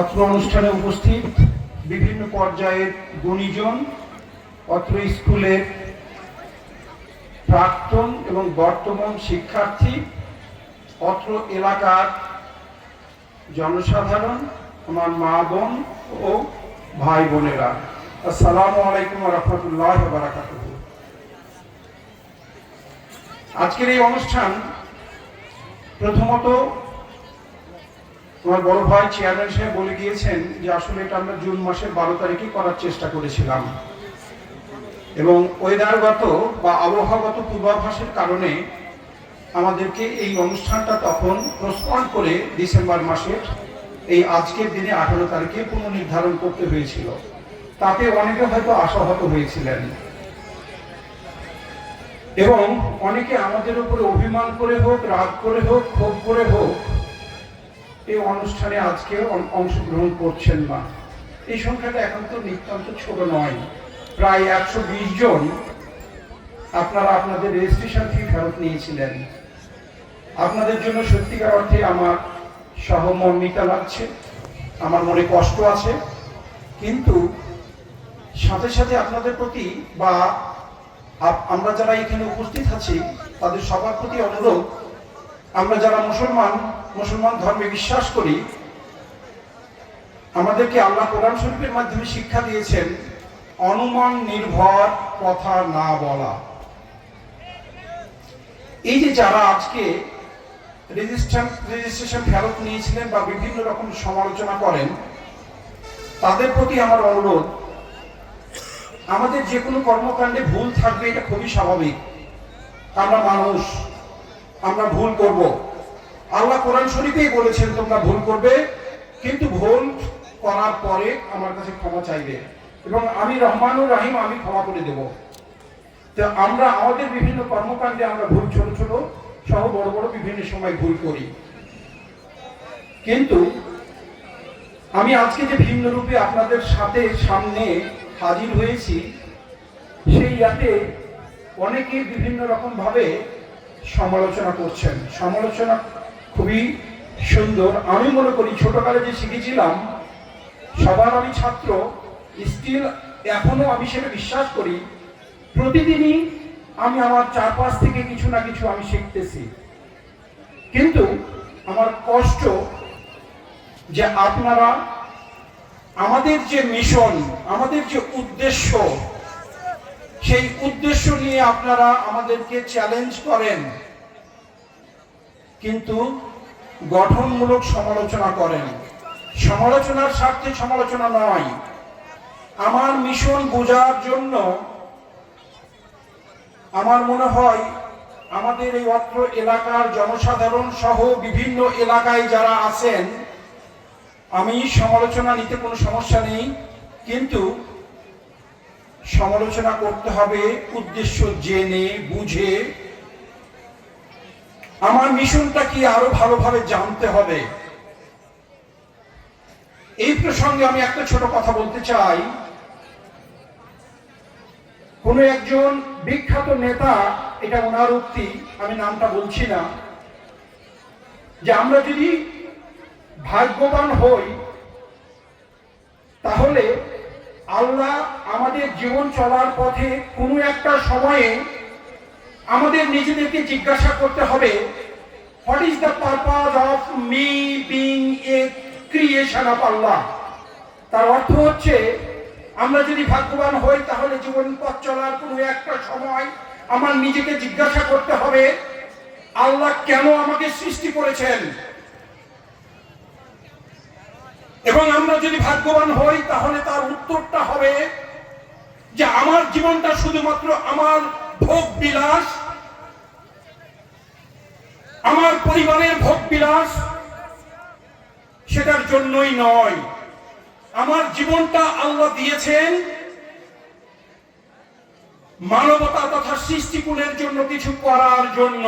অত্র অনুষ্ঠানে উপস্থিত বিভিন্ন পর্যায়ের গুণীজন, অত্র স্কুলের প্রাক্তন এবং বর্তমান শিক্ষার্থী, অত্র এলাকার জনসাধারণ, আমার মা বোন ও ভাই বোনেরা, আসসালামু আলাইকুম ওয়া রাহমাতুল্লাহি ওয়া বারাকাতুহু। আজকের এই অনুষ্ঠান প্রথমত আমার বড় ভাই চেয়ারম্যান সাহেব বলে গিয়েছেন যে আসলে এটা আমরা জুন মাসের 12 তারিখে করার চেষ্টা করেছিলাম এবং ওয়েদারগত বা আবহাওয়াগত পূর্বাভাসের কারণে আমাদেরকে এই অনুষ্ঠানটা তখন পোস্টপন্ড করে ডিসেম্বর মাসের এই আজকের দিনে 18 তারিখে পুনর্নির্ধারণ করতে হয়েছিল। তাতে অনেকে হয়তো আশাহত হয়েছিলেন এবং অনেকে আমাদের উপরে অভিমান করে হোক, রাগ করে হোক, ক্ষোভ করে হোক এই অনুষ্ঠানে আজকে অংশগ্রহণ করছেন না। এই সংখ্যাটা এখন তো নিতান্ত ছোট নয়, প্রায় 120 জন আপনারা আপনাদের রেজিস্ট্রেশন ফি ফেরত নিয়েছিলেন। আপনাদের জন্য সত্যিকার অর্থে আমার সহমর্মিতা লাগছে, আমার মনে কষ্ট আছে, কিন্তু সাথে সাথে আপনাদের প্রতি বা আমরা যারা এখানে উপস্থিত আছি তাদের সবার প্রতি অনুরোধ, আমরা যারা মুসলমান ধর্মে বিশ্বাস করি, আমাদেরকে আল্লাহ কোরআন শরীফের মাধ্যমে শিক্ষা দিয়েছেন অনুমান নির্ভর কথা না বলা। এই যে যারা আজকে রেজিস্ট্রেশন ফেরত নিয়েছিলেন বা বিভিন্ন রকম সমালোচনা করেন, তাদের প্রতি আমার অনুরোধ, আমাদের যে কোনো কর্মকাণ্ডে ভুল থাকবে, এটা খুবই স্বাভাবিক। আমরা মানুষ, আমরা ভুল করব। আল্লাহ কোরআন শরীফেই বলেছেন তোমরা ভুল করবে, কিন্তু ভুল করার পরে আমার কাছে ক্ষমা চাইবে এবং আমি রহমানুর রহিম, আমি ক্ষমা করে দেব। তো আমরা আমাদের বিভিন্ন কর্মকাণ্ডে আমরা ভুল ছোট ছোট সহ বড় বড় বিভিন্ন সময় ভুল করি, কিন্তু আমি আজকে যে ভিন্ন রূপে আপনাদের সামনে হাজির হয়েছি, সেই ইয়াতে অনেকে বিভিন্ন রকম ভাবে সমালোচনা করছেন। সমালোচনা খুবই সুন্দর। আমি মনে করি ছোটকালে যে শিখেছিলাম, সবার আমি ছাত্র, স্টিল এখনো আমি সেটা বিশ্বাস করি, প্রতিদিনই আমি আমার চারপাশ থেকে কিছু না কিছু আমি শিখতেছি। কিন্তু আমার কষ্ট যে আপনারা আমাদের যে মিশন, আমাদের যে উদ্দেশ্য, সেই উদ্দেশ্য নিয়ে আপনারা আমাদেরকে চ্যালেঞ্জ করেন, কিন্তু গঠনমূলক সমালোচনা করেন। সমালোচনার স্বার্থে সমালোচনা নয়, আমার মিশন বোঝার জন্য আমার মনে হয় আমাদের এই অত্র এলাকার জনসাধারণ সহ বিভিন্ন এলাকায় যারা আছেন, আমি সমালোচনা নিতে কোনো সমস্যা নেই, কিন্তু সমালোচনা করতে হবে উদ্দেশ্য জেনে বুঝে। আমার মিশনটা কি আরো ভালোভাবে জানতে হবে। এই প্রসঙ্গে আমি একটা ছোট কথা বলতে চাই। কোন একজন বিখ্যাত নেতা, এটা ওনার উক্তি, আমি নামটা বলছি না, যে আমরা যদি ভাগ্যবান হই তাহলে আল্লাহ আমাদের জীবন চলার পথে কোনো একটা সময়ে আমাদের নিজেদেরকে জিজ্ঞাসা করতে হবে, what is the purpose of me being a creation of Allah. তার অর্থ হচ্ছে, আমরা যদি ভাগ্যবান হই তাহলে জীবন পথ চলার কোনো একটা সময় আমার নিজেকে জিজ্ঞাসা করতে হবে, আল্লাহ কেন আমাকে সৃষ্টি করেছেন। এবং আমরা যদি ভাগ্যবান হই তাহলে তার উত্তরটা হবে যে আমার জীবনটা শুধুমাত্র আমার ভোগ বিলাস, আমার পরিবারের ভোগ বিলাস, সেটার জন্যই নয়। আমার জীবনটা আল্লাহ দিয়েছেন মানবতা তথা সৃষ্টিকুলের জন্য কিছু করার জন্য।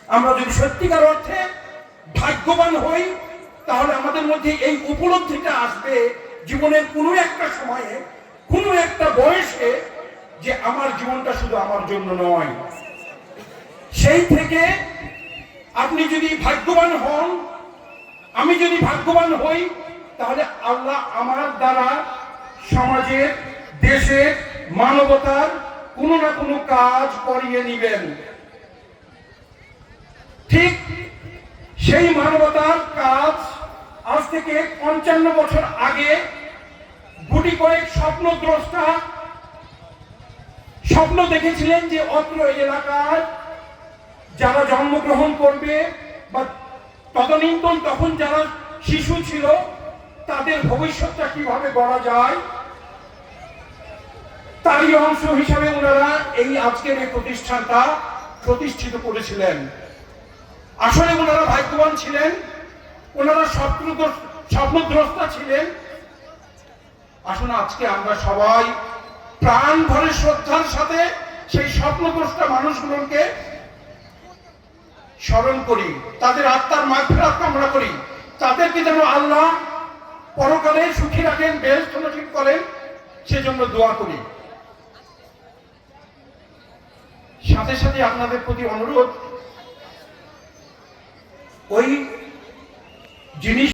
আমরা যদি সত্যিকার অর্থে ভাগ্যবান হই তাহলে আমাদের মধ্যে এই উপলব্ধিটা আসবে জীবনের কোনো একটা সময়ে, কোনো একটা বয়সে, যে আমার জীবনটা শুধু আমার জন্য নয়। সেই থেকে আপনি যদি ভাগ্যবান হন আমি যদি ভাগ্যবান হই তাহলে আল্লাহ আমার দ্বারা সমাজের, দেশের, মানবতার কোনো না কোনো কাজ করিয়ে নিবেন। ঠিক সেই মানবতার কাজ আজ থেকে ৫৫ বছর আগে গুটি কয়েক স্বপ্নদ্রষ্টা স্বপ্ন দেখেছিলেন যে অত্র এলাকার যারা জন্মগ্রহণ করবে বা তদনীন্তন তখন যারা শিশু ছিল তাদের ভবিষ্যৎটা কিভাবে গড়া যায়, তারই অংশ হিসাবে ওনারা এই আজকের এই প্রতিষ্ঠানটা প্রতিষ্ঠিত করেছিলেন। আসলে ওনারা ভাগ্যবান ছিলেন, ওনারা স্বপ্নদ্রষ্টা ছিলেন। আসুন আজকে আমরা সবাই প্রাণ ভরে শ্রদ্ধার সাথে সেই স্বপ্নদ্রষ্টা মানুষগুলোকে স্মরণ করি, তাদের আত্মার মাগফিরাত কামনা করি, তাদেরকে যেন আল্লাহ পরকালে সুখী রাখেন, বেহেশত নসিব করেন, সেজন্য দোয়া করি। সাথে সাথে আপনাদের প্রতি অনুরোধ, ওই জিনিস